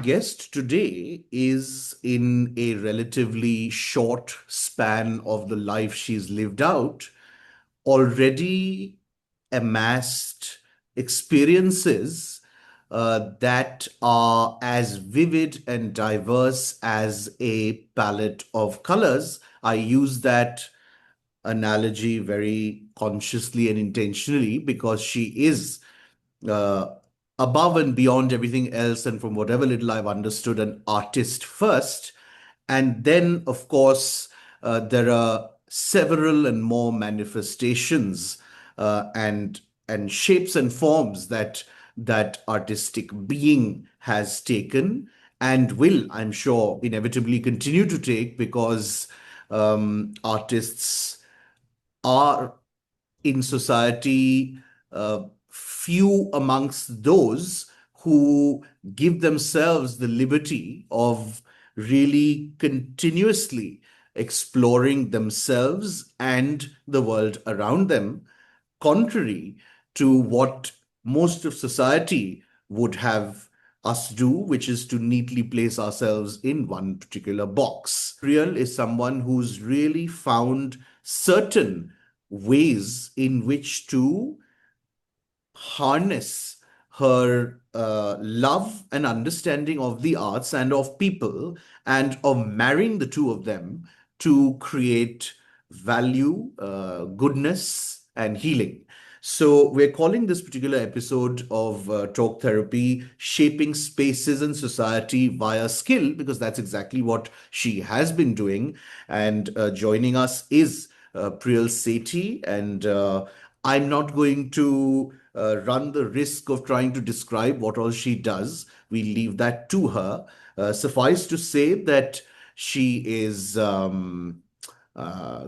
guest today is in a relatively short span of the life she's lived out, already amassed experiences that are as vivid and diverse as a palette of colors. I use that analogy very consciously and intentionally because she is uh, above and beyond everything else, and from whatever little I've understood, an artist first. And then, of course, there are several and more manifestations and shapes and forms that artistic being has taken and will, I'm sure, inevitably continue to take because artists are in society few amongst those who give themselves the liberty of really continuously exploring themselves and the world around them, contrary to what most of society would have us do, which is to neatly place ourselves in one particular box. Priyal is someone who's really found certain ways in which to harness her love and understanding of the arts and of people, and of marrying the two of them to create value, goodness, and healing. So, we're calling this particular episode of Talk Therapy Shaping Spaces in Society via Skill, because that's exactly what she has been doing. And joining us is Priyal Sethi, and I'm not going to run the risk of trying to describe what all she does. We leave that to her. Suffice to say that she is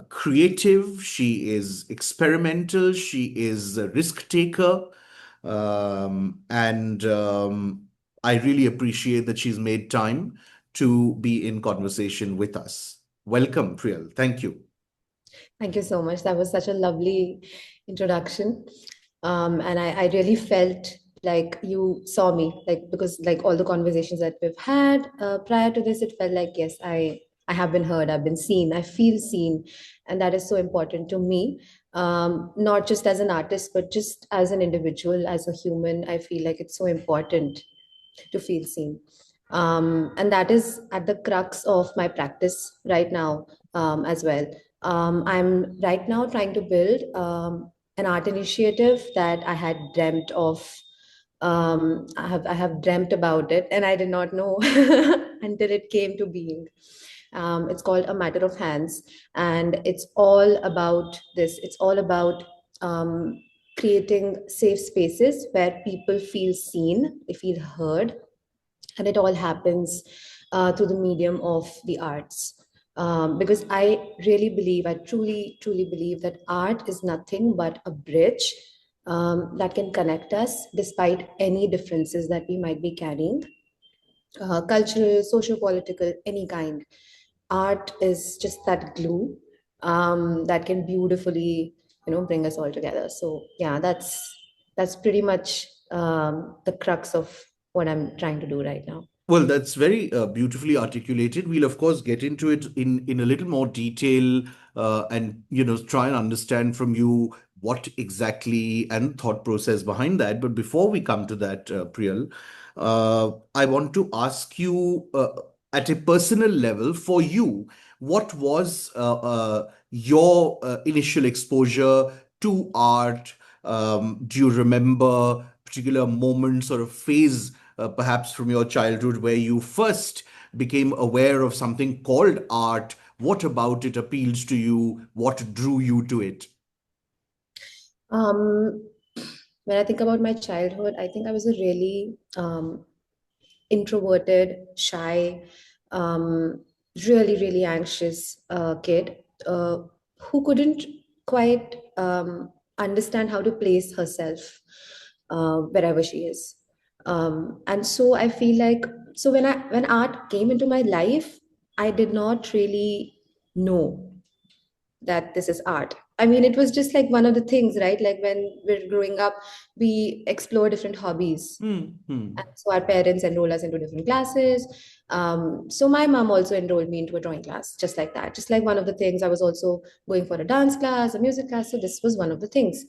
creative, she is experimental, she is a risk taker, and I really appreciate that she's made time to be in conversation with us. Welcome, Priyal. Thank you. Thank you so much. That was such a lovely introduction. And I really felt like you saw me, like because like all the conversations that we've had prior to this, it felt like, yes, I have been heard, I've been seen, I feel seen. And that is so important to me. Not just as an artist, but just as an individual, as a human, I feel like it's so important to feel seen. And that is at the crux of my practice right now as well. I'm right now trying to build an art initiative that I had dreamt of. I have dreamt about it, and I did not know until it came to being. It's called A Matter of Hands, and it's all about this. It's all about creating safe spaces where people feel seen, they feel heard, and it all happens through the medium of the arts. Because I really believe, I truly believe that art is nothing but a bridge that can connect us despite any differences that we might be carrying, cultural, socio-political, any kind. Art is just that glue that can beautifully, bring us all together. So yeah, that's pretty much the crux of what I'm trying to do right now. Well, that's very beautifully articulated. We'll, of course, get into it in a little more detail, and try and understand from you what exactly and thought process behind that. But before we come to that, Priyal, I want to ask you at a personal level, for you, what was your initial exposure to art? Do you remember particular moments or a phase, perhaps from your childhood, where you first became aware of something called art? What about it appeals to you? What drew you to it? Um, when I think about my childhood, I think I was a really introverted, shy, um, really anxious kid who couldn't quite understand how to place herself wherever she is. And so I feel like, so when art came into my life, I did not really know that this is art. I mean, it was just like one of the things, right? Like when we're growing up, we explore different hobbies. Hmm. And Hmm. so our parents enroll us into different classes. So my mom also enrolled me into a drawing class, just like that. Just like one of the things, I was also going for a dance class, a music class. So this was one of the things.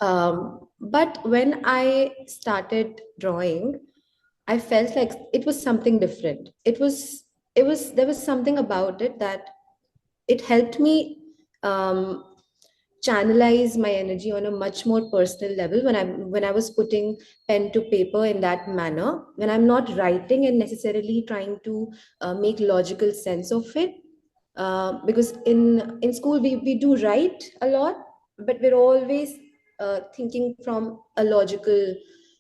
But when I started drawing, I felt like it was something different. There was something about it that it helped me um, channelize my energy on a much more personal level when I was putting pen to paper in that manner, when I'm not writing and necessarily trying to make logical sense of it. Because in school we do write a lot, but we're always thinking from a logical,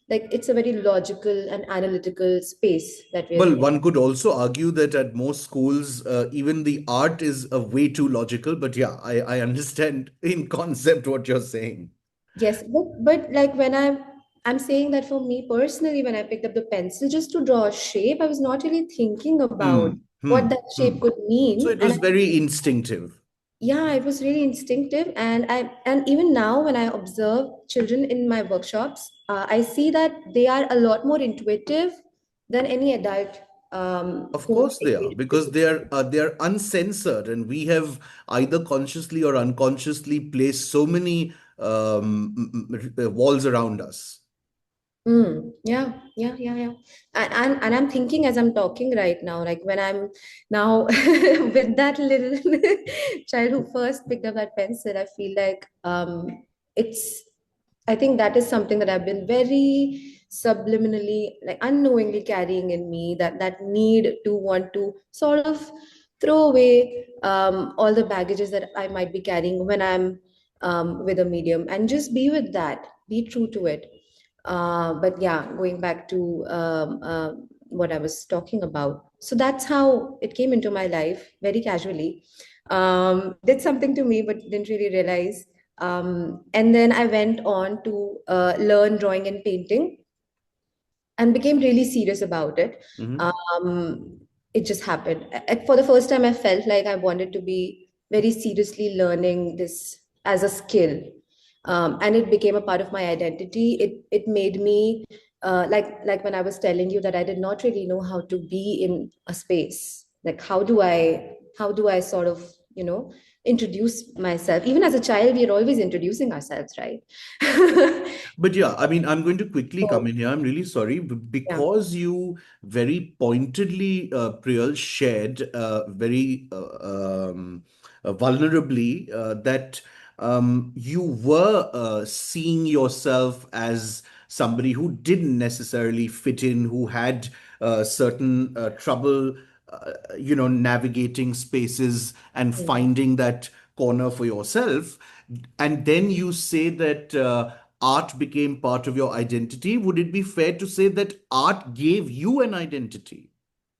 like it's a very logical and analytical space that we're Well, in. one could also argue that at most schools, even the art is a way too logical. But yeah, I understand in concept what you're saying. Yes, but like when I'm saying that for me personally, when I picked up the pencil just to draw a shape, I was not really thinking about Hmm. Hmm. what that Hmm. shape could So mean. it And was very instinctive. yeah, it was really instinctive. And even now when I observe children in my workshops, I see that they are a lot more intuitive than any adult Of whom course I they are, engage because with. they are uncensored, and we have either consciously or unconsciously placed so many walls around us. Yeah, yeah, yeah, yeah. And I'm thinking as I'm talking right now, like when I'm now with that little child who first picked up that pencil, I feel like it's I think that is something that I've been very subliminally, like unknowingly carrying in me, that need to want to sort of throw away all the baggages that I might be carrying when I'm with a medium and just be with that, be true to it. But yeah, going back to what I was talking about. So that's how it came into my life very casually. Did something to me, but didn't really realize. And then I went on to learn drawing and painting and became really serious about it. Mhm. Um, it just happened. For the first time, I felt like I wanted to be very seriously learning this as a skill, and it became a part of my identity. It made me like when I was telling you that I did not really know how to be in a space. Like how do I sort of introduce myself? Even as a child, we are always introducing ourselves, right? But yeah, I mean, I'm going to quickly come So in here. I'm really sorry yeah. because you very pointedly, Priyal, shared very vulnerably that you were seeing yourself as somebody who didn't necessarily fit in, who had certain trouble, navigating spaces and Mm. finding that corner for yourself. And then you say that art became part of your identity. Would it be fair to say that art gave you an identity?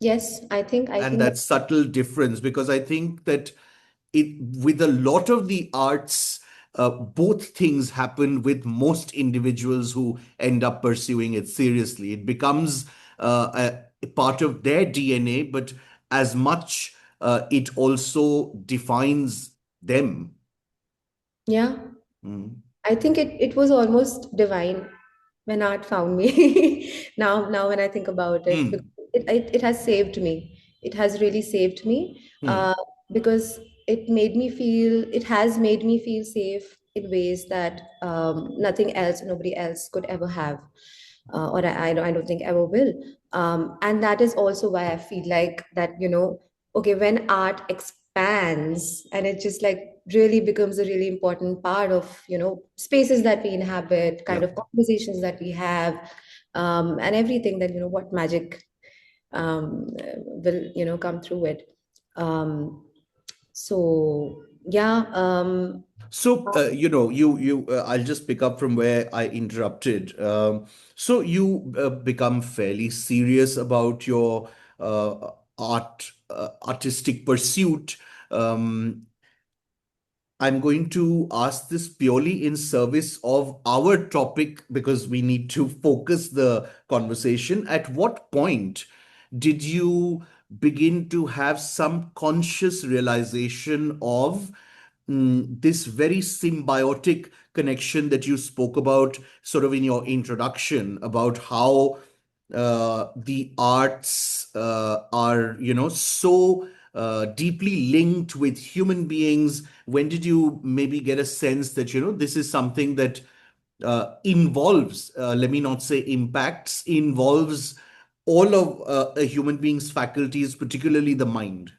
Yes, I think And that that subtle difference, because I think that it with a lot of the arts, both things happen with most individuals who end up pursuing it seriously. It becomes a part of their DNA, but as much it also defines them. yeah, Mm. I think it was almost divine when art found me. Now when I think about it, because Hmm. it has saved me. It has really saved me Hmm. because it has made me feel safe in ways that nothing else, nobody else could ever have, or I don't think ever will. And that is also why I feel like that, okay, when art expands and it just like really becomes a really important part of, spaces that we inhabit, kind Yeah. of conversations that we have, and everything, that, what magic will, come through it. So yeah, So, I'll just pick up from where I interrupted. So you become fairly serious about your artistic pursuit. Um, I'm going to ask this purely in service of our topic because we need to focus the conversation. At what point did you begin to have some conscious realization of this very symbiotic connection that you spoke about, sort of in your introduction, about how the arts are, so deeply linked with human beings. When did you maybe get a sense that, this is something that involves, let me not say impacts, involves all of a human being's faculties, particularly the mind?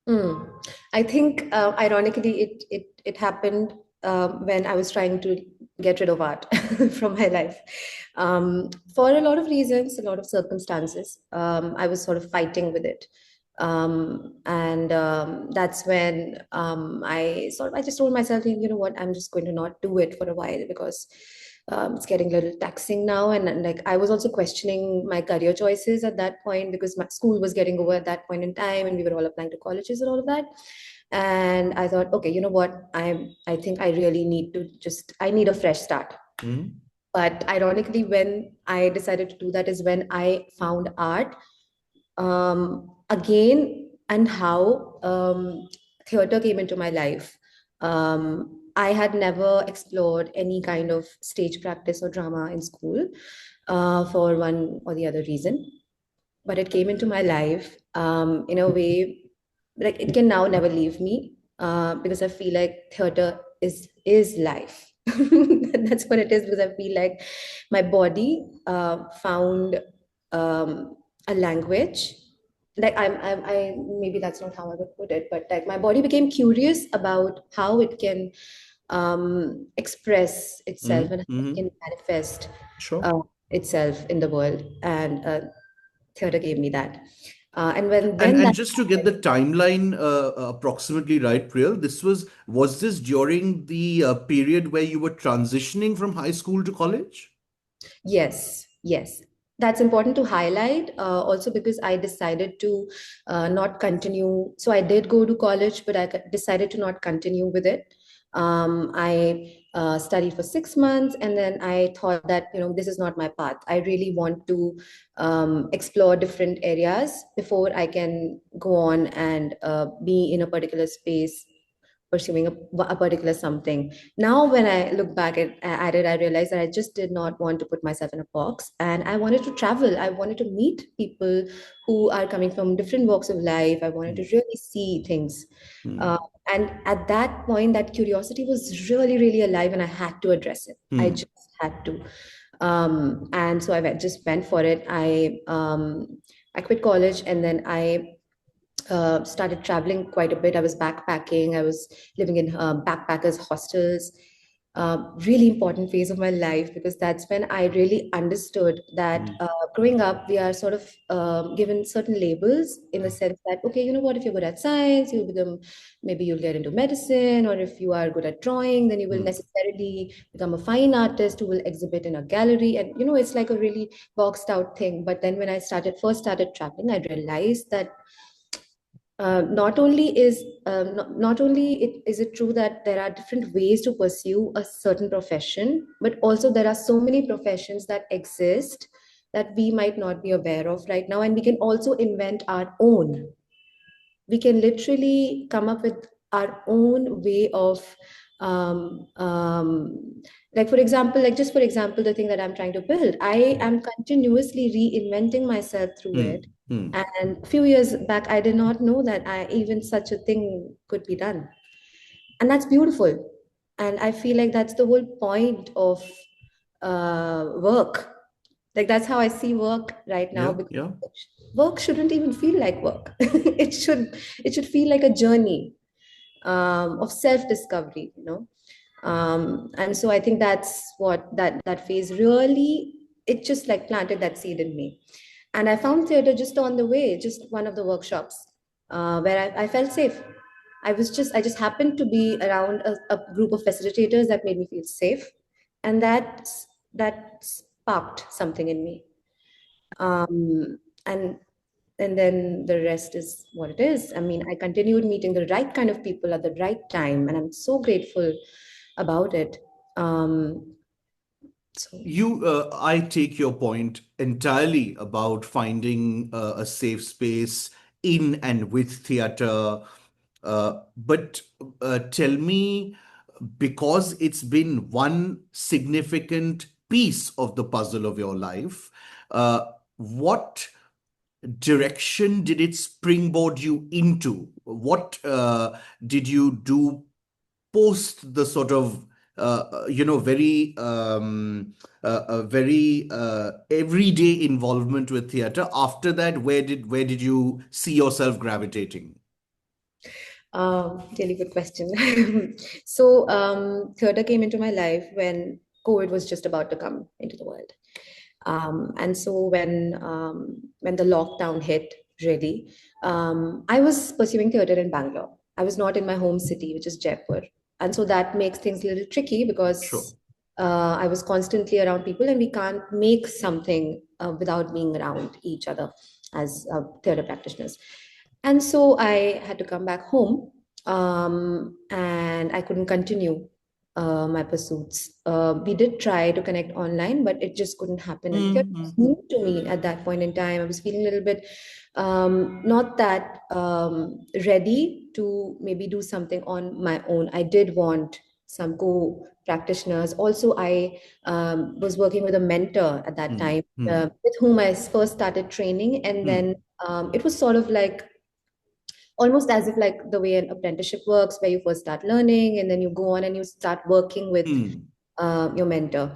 Mm. I think, ironically, it happened when I was trying to get rid of art from my life. For a lot of reasons, a lot of circumstances, I was sort of fighting with it. And that's when I just told myself, you know what, I'm just going to not do it for a while because it's getting a little taxing now. And like I was also questioning my career choices at that point because my school was getting over at that point in time, and we were all applying to colleges and all of that. And I thought, okay, you know what, I think I really need to just I need a fresh start. Mm, But ironically, when I decided to do that is when I found art again, and how theater came into my life. I had never explored any kind of stage practice or drama in school for one or the other reason, but it came into my life in a way like it can now never leave me because I feel like theater is life. That's what it is, because I feel like my body found a language. Like I maybe that's not how I would put it, but like my body became curious about how it can express itself and mm, how it mm. can manifest Sure. uh, itself in the world. And theater gave me that. And when And that just to get the happened, timeline approximately right, Priyal, was this during the period where you were transitioning from high school to college? yes, yes. That's important to highlight also because I decided to not continue. So I did go to college, but decided to not continue with it. I studied for 6 months, and then I thought that, this is not my path. I really want to explore different areas before I can go on and be in a particular space pursuing a particular something. Now, when I look back at it, I realized that I just did not want to put myself in a box, and I wanted to travel. I wanted to meet people who are coming from different walks of life. I wanted to Mm, really see things. Uh, mm, and at that point, that curiosity was really, really alive, and I had to address it. I mm. just had to. And so just went for it. I quit college, and then I started traveling quite a bit. I was backpacking. I was living in backpackers hostels. Really important phase of my life, because that's when I really understood that Mm, growing up, we are sort of given certain labels in the sense that, okay, you know what, if you're good at science, you'll become, maybe you'll get into medicine, or if you are good at drawing, then you will mm, necessarily become a fine artist who will exhibit in a gallery. And, it's like a really boxed out thing. But then when I first started traveling, I realized that not only is it true that there are different ways to pursue a certain profession, but also there are so many professions that exist that we might not be aware of right now, and we can also invent our own. We can literally come up with our own way of like, for example, like, just for example, the thing that I'm trying to build, I am continuously reinventing myself through it. mm, mm. And a few years back, I did not know that I even such a thing could be done, and that's beautiful. And I feel like that's the whole point of work. Like, that's how I see work right now, Yeah, because yeah. work shouldn't even feel like work. It should feel like a journey of self discovery, and so I think that's what that phase really, it just like planted that seed in me. And I found theater just on the way, just one of the workshops where I felt safe. I just happened to be around a group of facilitators that made me feel safe, and that sparked something in me. um, and and then the rest is what it is. I mean, I continued meeting the right kind of people at the right time, and I'm so grateful about it. um, so I take your point entirely about finding a safe space in and with theater. But tell me, because it's been one significant piece of the puzzle of your life, what direction did it springboard you into? What did you do post the sort of very everyday involvement with theater? After that, where did you see yourself gravitating? Really good question. So, theater came into my life when COVID was just about to come into the world. And so when the lockdown hit, really, I was pursuing theater in Bangalore. I was not in my home city, which is Jaipur, and so that makes things a little tricky Sure. because I was constantly around people, and we can't make something without being around each other as theater practitioners. And so I had to come back home, and I couldn't continue my pursuits. We did try to connect online, but it just couldn't happen. And theater was Mm-hmm. new to me at that point in time. I was feeling a little bit not that ready to maybe do something on my own. I did want some co-practitioners. Also, I was working with a mentor at that time, Mm-hmm. with whom I first started training, and then it was sort of like almost as if like the way an apprenticeship works, where you first start learning and then you go on and you start working with Mm-hmm. your mentor.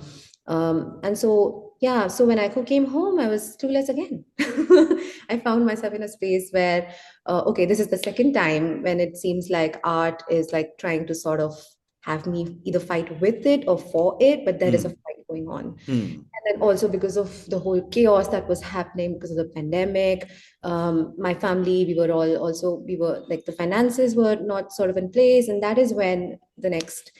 And so, yeah, so when I came home, I was clueless again. I found myself in a space where, okay, this is the second time when it seems like art is like trying to sort of have me either fight with it or for it, but there is a fight going on. Mm-hmm. And then also because of the whole chaos that was happening because of the pandemic, my family, we were all also, we were like the finances were not sort of in place. And that is when the next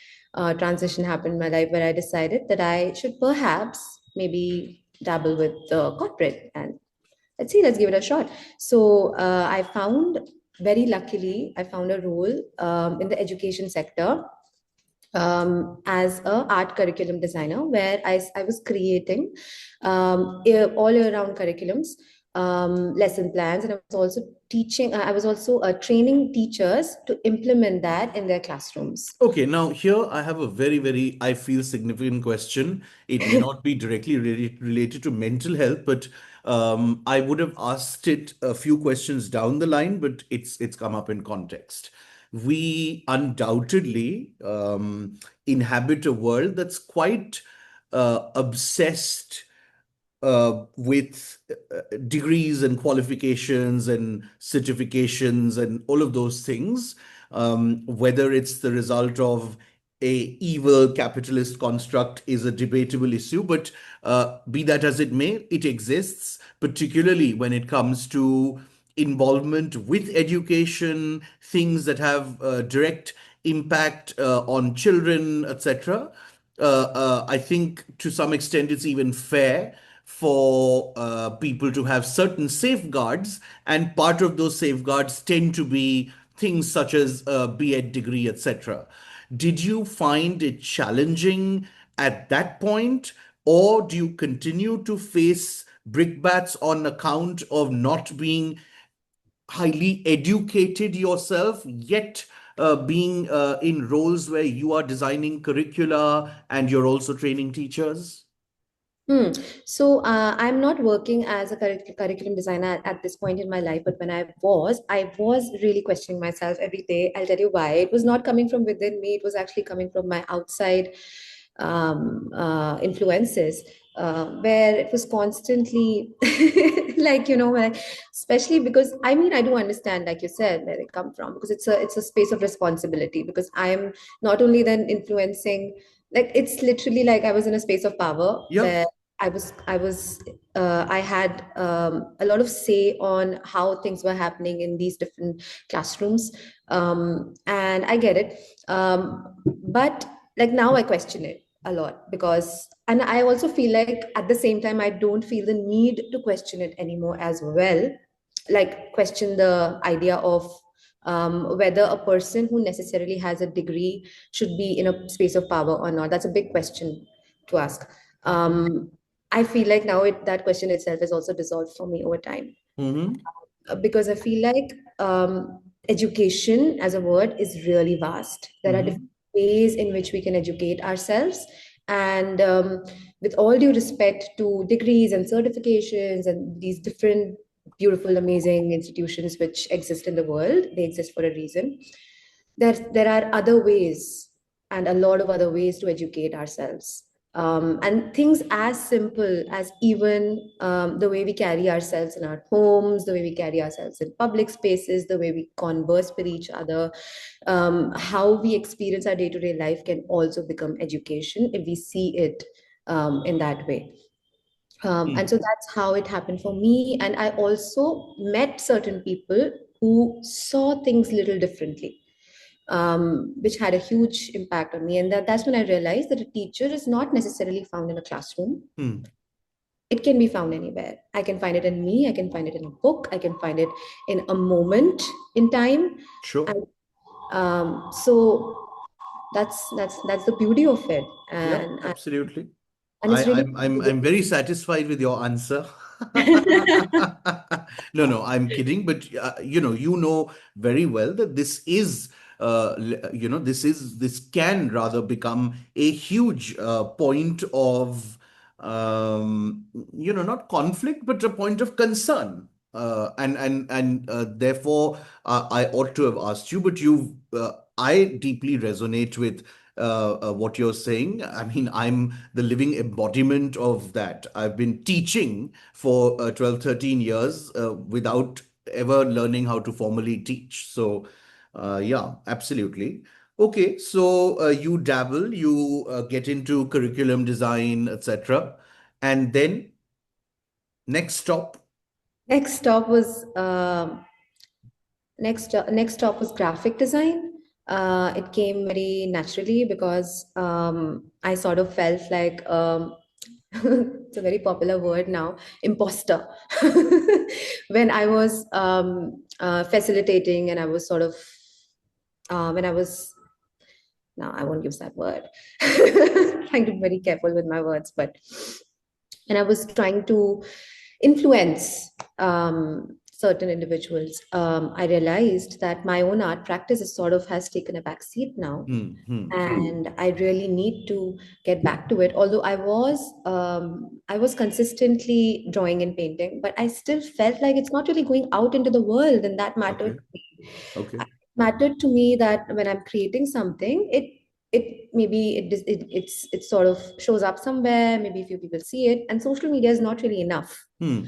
transition happened in my life, where I decided that I should perhaps maybe dabble with the corporate and let's see, let's give it a shot. So I found, very luckily, I found a role in the education sector as a art curriculum designer, where I was creating all year round curriculums, lesson plans, and I was also teaching. I was also training teachers to implement that in their classrooms. Okay, now here I have a very, very, I feel, significant question. It may not be directly related to mental health, but I would have asked it a few questions down the line, but it's come up in context. We undoubtedly inhabit a world that's quite obsessed with degrees and qualifications and certifications and all of those things, whether it's the result of a evil capitalist construct is a debatable issue, but be that as it may, it exists, particularly when it comes to involvement with education, things that have direct impact on children, etc. I think to some extent it's even fair for people to have certain safeguards, and part of those safeguards tend to be things such as a B.Ed degree, etc. Did you find it challenging at that point, or do you continue to face brickbats on account of not being highly educated yourself, yet being in roles where you are designing curricula and you're also training teachers? Hmm. So I'm not working as a curriculum designer at this point in my life, but when I was really questioning myself every day. I'll tell you why. It was not coming from within me. It was actually coming from my outside influences, where it was constantly like, especially because I mean, I do understand, like you said, where they come from, because it's a space of responsibility, because I'm not only then influencing, like it's literally like I was in a space of power Yeah. where I had a lot of say on how things were happening in these different classrooms, and I get it, but like now I question it a lot, because and I also feel like at the same time I don't feel the need to question it anymore as well, like question the idea of whether a person who necessarily has a degree should be in a space of power or not. That's a big question to ask. I feel like now that question itself is also dissolved for me over time, Mm-hmm. because I feel like education as a word is really vast. There are different Hmm. ways in which we can educate ourselves. And with all due respect to degrees and certifications and these different beautiful, amazing institutions which exist in the world, they exist for a reason. There are other ways, and a lot of other ways to educate ourselves. And things as simple as even the way we carry ourselves in our homes, the way we carry ourselves in public spaces, the way we converse with each other, how we experience our day-to-day life can also become education if we see it in that way. And so Hmm. that's how it happened for me. And I also met certain people who saw things little differently, which had a huge impact on me. And that's when I realized that a teacher is not necessarily found in a classroom. Hmm. It can be found anywhere. I can find it in me, I can find it in a book, I can find it in a moment in time. Sure. And so that's the beauty of it. Yeah, And absolutely. it's really I'm very satisfied with your answer. No, no, I'm kidding, but you know very well that this is this can rather become a huge point of not conflict but a point of concern. And therefore I ought to have asked you, but I deeply resonate with what you're saying. I mean, I'm the living embodiment of that. I've been teaching for 12, 13 years without ever learning how to formally teach. So, yeah, absolutely. Okay, so you dabble, you get into curriculum design, etc. And then next stop. next stop was next stop was graphic design. It came very naturally because I sort of felt like it's a very popular word now, imposter. When I was facilitating, and I was sort of when I was no, I won't use that word. Trying to be very careful with my words, but and I was trying to influence certain individuals. I realized that my own art practice is sort of has taken a back seat now, Hmm, hmm, and I really need to get back to it. Although I was consistently drawing and painting, but I still felt like it's not really going out into the world, and that mattered okay, to me. okay. It mattered to me that when I'm creating something, it maybe it sort of shows up somewhere. Maybe a few people see it, and social media is not really enough. Hmm,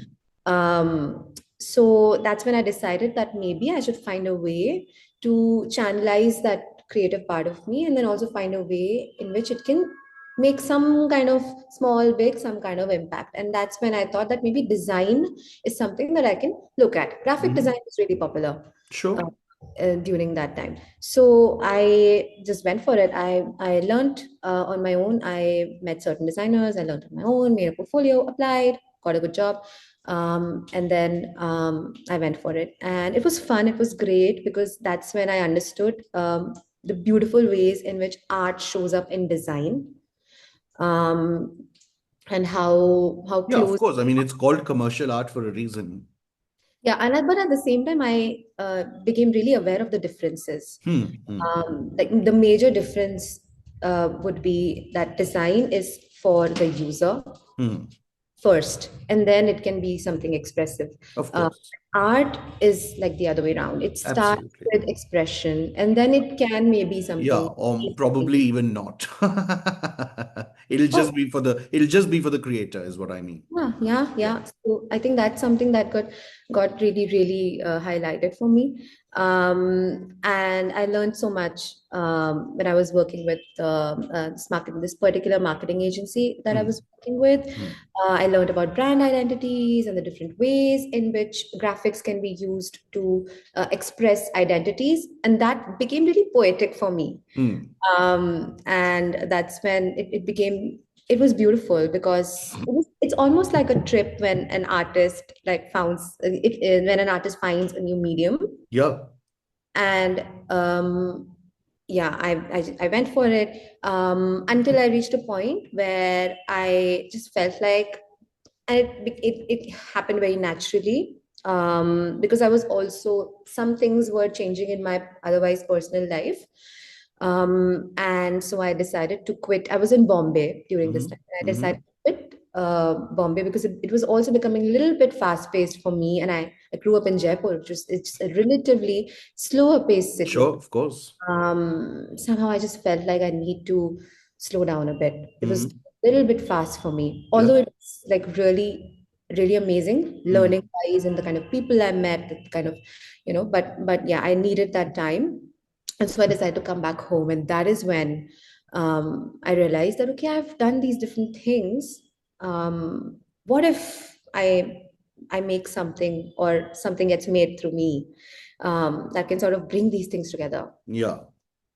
So that's when I decided that maybe I should find a way to channelize that creative part of me, and then also find a way in which it can make some kind of small, big, some kind of impact. And that's when I thought that maybe design is something that I can look at. Graphic design hmm. is really popular. Uh, Sure. During that time, so I just went for it. I learned on my own. I met certain designers. I learned on my own, made a portfolio, applied, got a good job, and then I went for it, and it was fun. It was great because that's when I understood the beautiful ways in which art shows up in design, um, and how Yeah, of close. course. I mean, it's called commercial art for a reason. Yeah, and but at the same time, I became really aware of the differences. Hmm, hmm, Like the major difference would be that design is for the user hmm. first, and then it can be something expressive. Of Uh, course. Art is like the other way around. It starts Absolutely. with expression, and then it can maybe Yeah, something. or probably even not. Oh, It'll just be for the creator, is what I mean. yeah, yeah, Yeah. yeah. So I think that's something that got really, really highlighted for me. And I learned so much when I was working with this particular marketing agency that I Hmm, was working with. hmm, I learned about brand identities and the different ways in which graphics can be used to express identities, and that became really poetic for me. hmm. And that's when it became it was beautiful because it's almost like a trip when an artist like founds it when an artist finds a new medium. Yeah. And yeah, I went for it until I reached a point where I just felt like, and it happened very naturally, because I was also, some things were changing in my otherwise personal life. And so I decided to quit. I was in Bombay during this Mm-hmm. time. I Mm-hmm. decided to quit Bombay because it was also becoming a little bit fast paced for me. And I grew up in Jaipur, which is, it's a relatively slower paced city. Sure, of course. Somehow I just felt like I need to slow down a bit. It was Mm-hmm. a little bit fast for me, Yeah. although it's like really, really amazing Mm. learning wise and the kind of people I met, the kind of, but yeah, I needed that time. And so I decided to come back home. And that is when I realized that, okay, I've done these different things. What if I make something, or something gets made through me, that can sort of bring these things together? Yeah.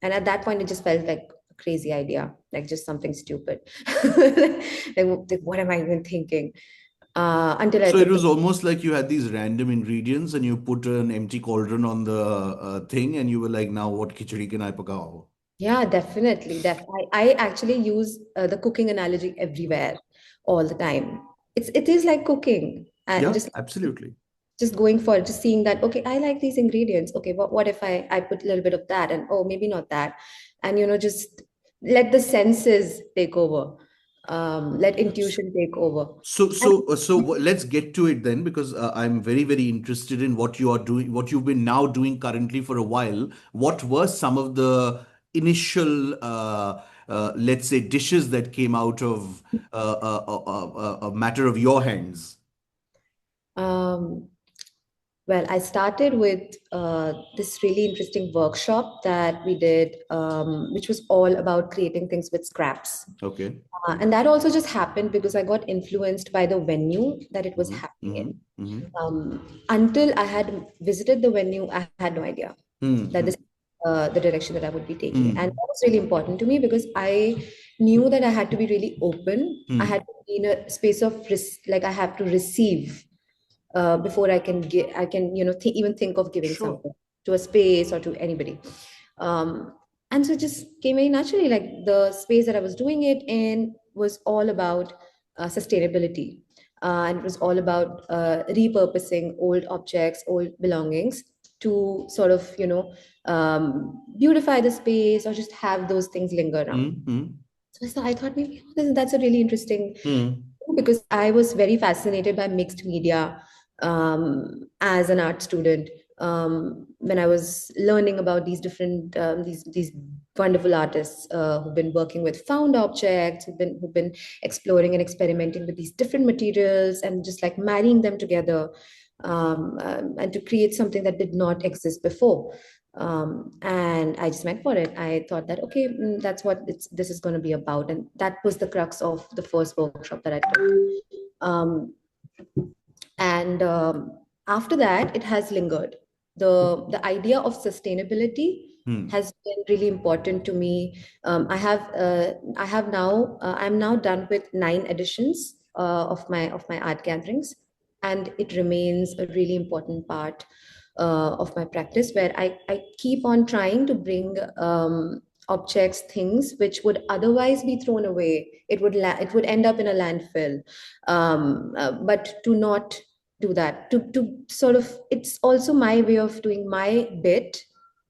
And at that point, it just felt like a crazy idea, like just something stupid. Like, what am I even thinking? Until I So it took the, was almost like you had these random ingredients and you put an empty cauldron on the thing and you were like, now what khichdi can I pakao? yeah, definitely. I actually use the cooking analogy everywhere, all the time. It is like cooking, and Yeah, just absolutely. going for it, just seeing that, okay, I like these ingredients. Okay, what if I put a little bit of that, and oh, maybe not that, and just let the senses take over, let intuition take over. And Let's get to it then, because I'm very, very interested in what you are doing, what you've been now doing currently for a while. What were some of the initial, let's say, dishes that came out of a matter of your hands? um, well, I started with this really interesting workshop that we did, which was all about creating things with scraps. Okay. And that also just happened because I got influenced by the venue that it was Mm-hmm. happening Mm-hmm. in. Mm-hmm. Until I had visited the venue, I had no idea that Mm-hmm. this the direction that I would be taking. And Mm-hmm. that was really important to me because I knew that I had to be really open. I had Mm. to be in a space of like I have to receive before I can get, I can, even think of giving Sure. something to a space or to anybody. Um, and so it just came very naturally. Like the space that I was doing it in was all about sustainability. And it was all about repurposing old objects, old belongings to sort of, beautify the space or just have those things linger around. Mm-hmm. So I thought maybe that's a really interesting, Mm. because I was very fascinated by mixed media as an art student. When I was learning about these different these wonderful artists who've been working with found objects, who've been exploring and experimenting with these different materials and just like marrying them together, and to create something that did not exist before. And I just went for it. I thought that, okay, that's what this is going to be about, and that was the crux of the first workshop that I took. And after that, it has lingered. The idea of sustainability Mm. has been really important to me. I have now I'm now done with 9 editions of my art gatherings, and it remains a really important part of my practice, where I keep on trying to bring objects, things which would otherwise be thrown away. It would end up in a landfill, but to not do that, to sort of, it's also my way of doing my bit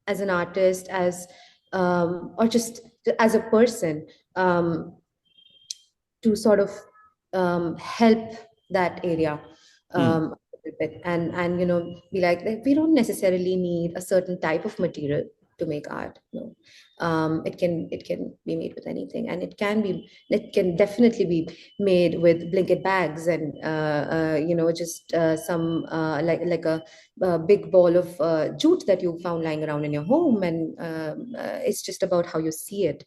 as an artist, as or just as a person, um, to sort of help that area Mm. a little bit, and be like we don't necessarily need a certain type of material to make art. No, it can be made with anything, and it can definitely be made with blanket bags and just some a big ball of jute that you found lying around in your home, and it's just about how you see it.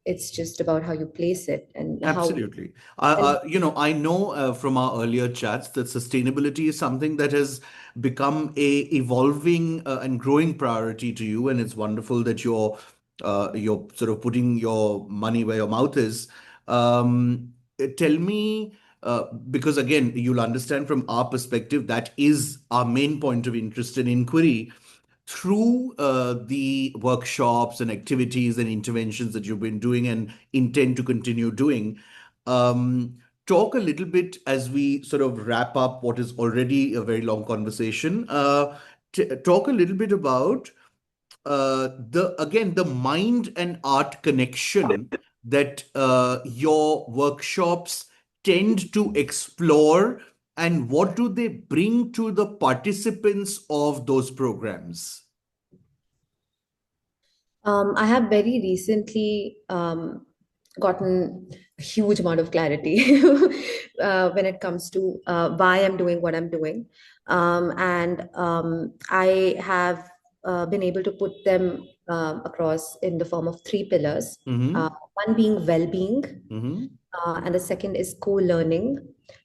It's just about how you place it and how. Absolutely. And I know from our earlier chats that sustainability is something that has become a evolving and growing priority to you, and it's wonderful that you're sort of putting your money where your mouth is. Tell me, because again, you'll understand from our perspective that is our main point of interest and inquiry through the workshops and activities and interventions that you've been doing and intend to continue doing. Um, talk a little bit as we sort of wrap up what is already a very long conversation. Talk a little bit about the mind and art connection that your workshops tend to explore, and what do they bring to the participants of those programs? I have very recently gotten a huge amount of clarity when it comes to why I'm doing what I'm doing. And I have been able to put them across in the form of three pillars. Uh, Mm-hmm. one being well being, Mm-hmm. and the second is co learning,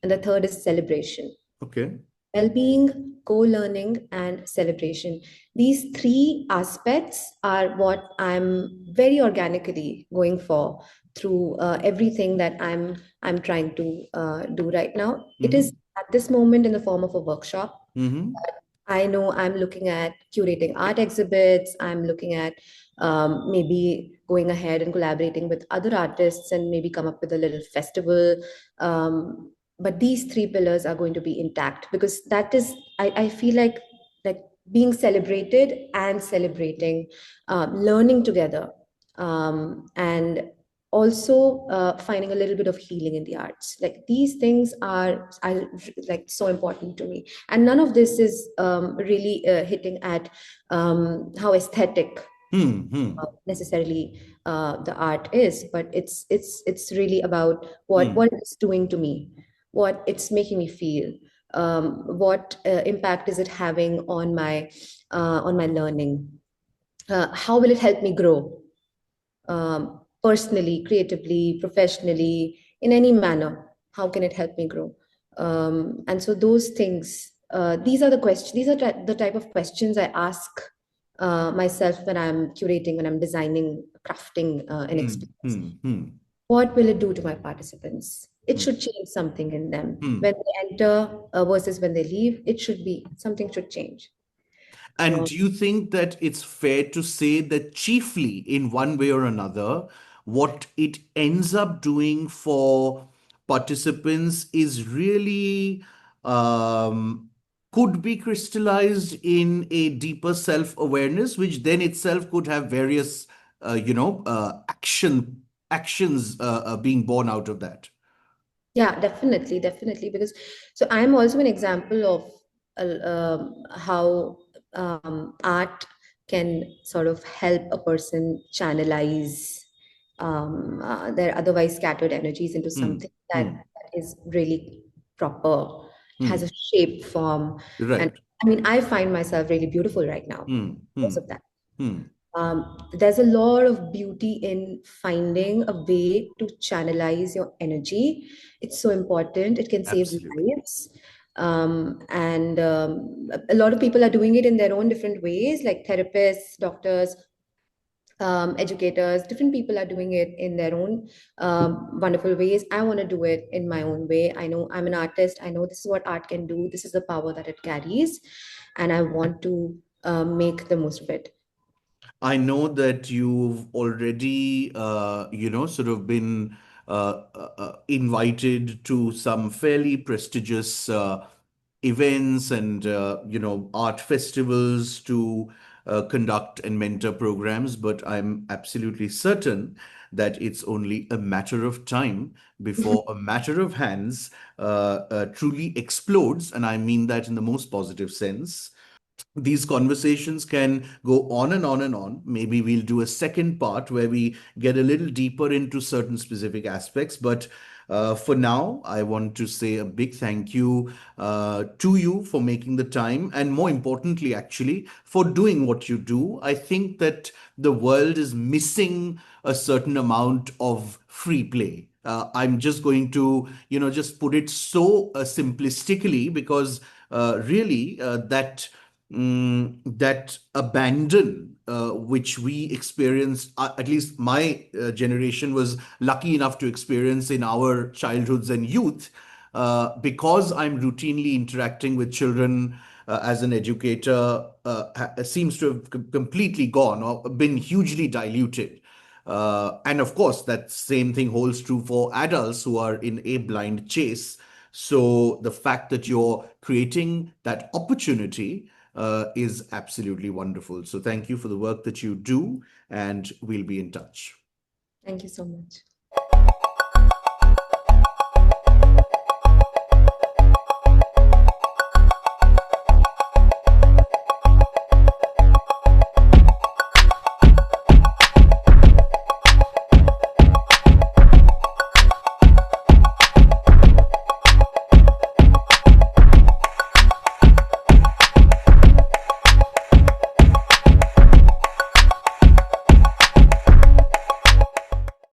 and the third is celebration. Okay. Well-being, co-learning, and celebration. These three aspects are what I'm very organically going for through everything that I'm trying to do right now. It is Mm-hmm. at this moment in the form of a workshop. Mm-hmm. I know I'm looking at curating art exhibits. I'm looking at maybe going ahead and collaborating with other artists and maybe come up with a little festival. But these three pillars are going to be intact because that is, I feel like being celebrated and celebrating, learning together, and also finding a little bit of healing in the arts. Like these things are like so important to me, and none of this is really hitting at how aesthetic Hmm. necessarily the art is, but it's really about Hmm. what it's doing to me, what it's making me feel, what impact is it having on my learning, how will it help me grow, personally, creatively, professionally, in any manner. How can it help me grow? And so those things, these are the questions. These are the type of questions I ask myself when I'm curating, when I'm designing, crafting an Hmm. experience. Hmm. Hmm. What will it do to my participants? It Hmm. should change something in them Hmm. when they enter versus when they leave. It should be something should change. And Uh, do you think that it's fair to say that chiefly in one way or another, what it ends up doing for participants is really um, could be crystallized in a deeper self-awareness, which then itself could have various, actions being born out of that. Yeah, definitely, definitely. Because so I'm also an example of how art can sort of help a person channelize their otherwise scattered energies into Hmm. something Hmm. that is really proper, has a Hmm. shape, form. And Right. I mean, I find myself really beautiful right now Hmm. because Hmm. of that. Hmm. There's a lot of beauty in finding a way to channelize your energy. It's so important. It can save Absolutely. lives. And a lot of people are doing it in their own different ways, like therapists, doctors, educators. Different people are doing it in their own wonderful ways. I want to do it in my own way. I know I'm an artist. I know this is what art can do. This is the power that it carries. And I want to make the most of it. I know that you've already, sort of been invited to some fairly prestigious events and, art festivals to conduct and mentor programs. But I'm absolutely certain that it's only a matter of time before a matter of hands truly explodes. And I mean that in the most positive sense. These conversations can go on and on and on. Maybe we'll do a second part where we get a little deeper into certain specific aspects. But for now, I want to say a big thank you to you for making the time, and more importantly, actually, for doing what you do. I think that the world is missing a certain amount of free play. I'm just going to, just put it so simplistically because really that abandon which we experienced, at least my generation was lucky enough to experience in our childhoods and youth, because I'm routinely interacting with children as an educator, seems to have completely gone or been hugely diluted. And of course, that same thing holds true for adults who are in a blind chase. So the fact that you're creating that opportunity is absolutely wonderful. So thank you for the work that you do, and we'll be in touch. Thank you so much.